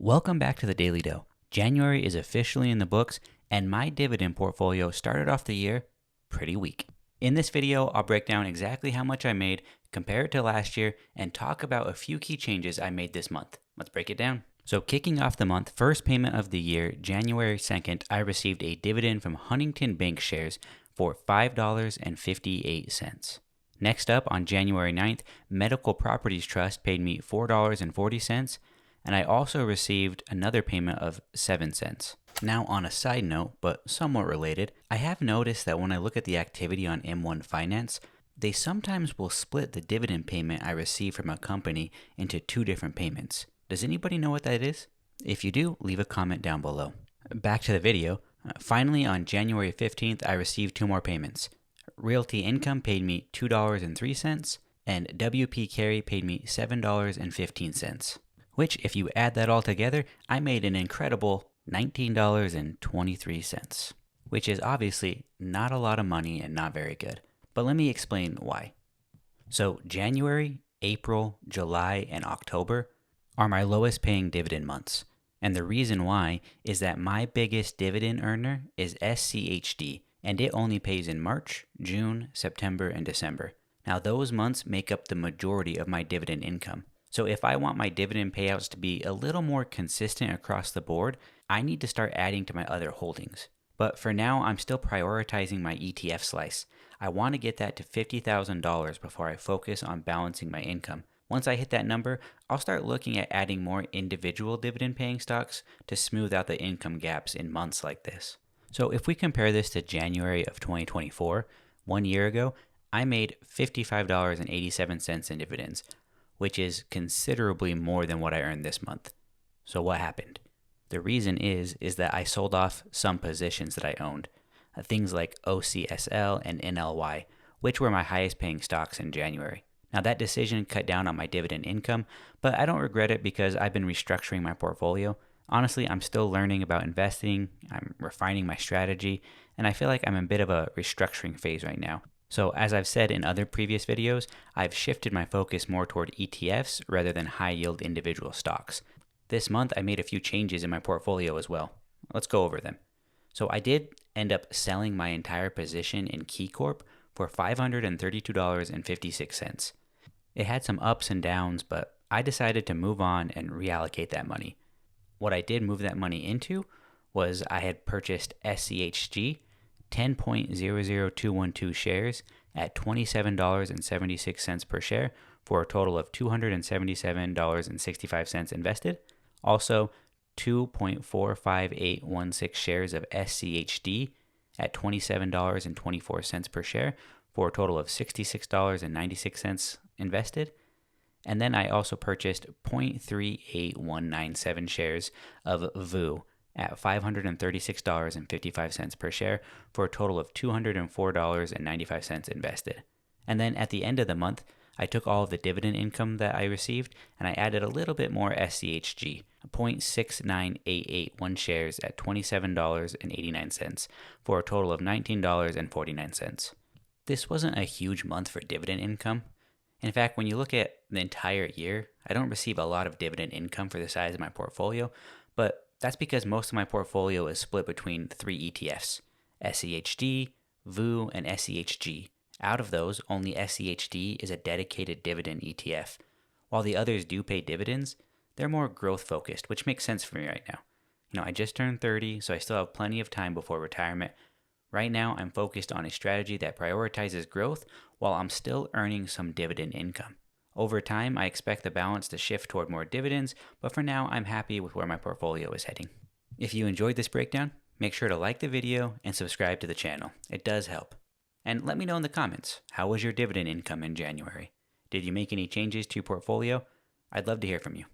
Welcome back to the Daily Dough. January is officially in the books, and my dividend portfolio started off the year pretty weak. In this video, I'll break down exactly how much I made, compare it to last year, and talk about a few key changes I made this month. Let's break it down. So kicking off the month, first payment of the year, January 2nd, I received a dividend from Huntington Bank shares for $5.58. Next up, on January 9th, Medical Properties Trust paid me $4.40, and I also received another payment of 7 cents. Now, on a side note, but somewhat related, I have noticed that when I look at the activity on M1 Finance, they sometimes will split the dividend payment I receive from a company into two different payments. Does anybody know what that is? If you do, leave a comment down below. Back to the video. Finally, on January 15th, I received two more payments. Realty Income paid me $2.03, and WP Carey paid me $7.15. Which, if you add that all together, I made an incredible $19.23, which is obviously not a lot of money and not very good. But let me explain why. So January, April, July, and October are my lowest paying dividend months. And the reason why is that my biggest dividend earner is SCHD, and it only pays in March, June, September, and December. Now those months make up the majority of my dividend income. So if I want my dividend payouts to be a little more consistent across the board, I need to start adding to my other holdings. But for now, I'm still prioritizing my ETF slice. I want to get that to $50,000 before I focus on balancing my income. Once I hit that number, I'll start looking at adding more individual dividend paying stocks to smooth out the income gaps in months like this. So if we compare this to January of 2024, 1 year ago, I made $55.87 in dividends, which is considerably more than what I earned this month. So what happened? The reason is that I sold off some positions that I owned, things like OCSL and NLY, which were my highest paying stocks in January. Now that decision cut down on my dividend income, but I don't regret it because I've been restructuring my portfolio. Honestly, I'm still learning about investing, I'm refining my strategy, and I feel like I'm in a bit of a restructuring phase right now. So as I've said in other previous videos, I've shifted my focus more toward ETFs rather than high yield individual stocks. This month I made a few changes in my portfolio as well. Let's go over them. So I did end up selling my entire position in KeyCorp for $532.56. It had some ups and downs, but I decided to move on and reallocate that money. What I did move that money into was I had purchased SCHG, 10.00212 shares at $27.76 per share for a total of $277.65 invested. Also, 2.45816 shares of SCHD at $27.24 per share for a total of $66.96 invested. And then I also purchased 0.38197 shares of VU at $536.55 per share for a total of $204.95 invested. And then at the end of the month, I took all of the dividend income that I received and I added a little bit more SCHG, 0.69881 shares at $27.89 for a total of $19.49. This wasn't a huge month for dividend income. In fact, when you look at the entire year, I don't receive a lot of dividend income for the size of my portfolio, but that's because most of my portfolio is split between three ETFs, SCHD, VU, and SCHG. Out of those, only SCHD is a dedicated dividend ETF. While the others do pay dividends, they're more growth focused, which makes sense for me right now. I just turned 30, so I still have plenty of time before retirement. Right now, I'm focused on a strategy that prioritizes growth while I'm still earning some dividend income. Over time, I expect the balance to shift toward more dividends, but for now, I'm happy with where my portfolio is heading. If you enjoyed this breakdown, make sure to like the video and subscribe to the channel. It does help. And let me know in the comments, how was your dividend income in January? Did you make any changes to your portfolio? I'd love to hear from you.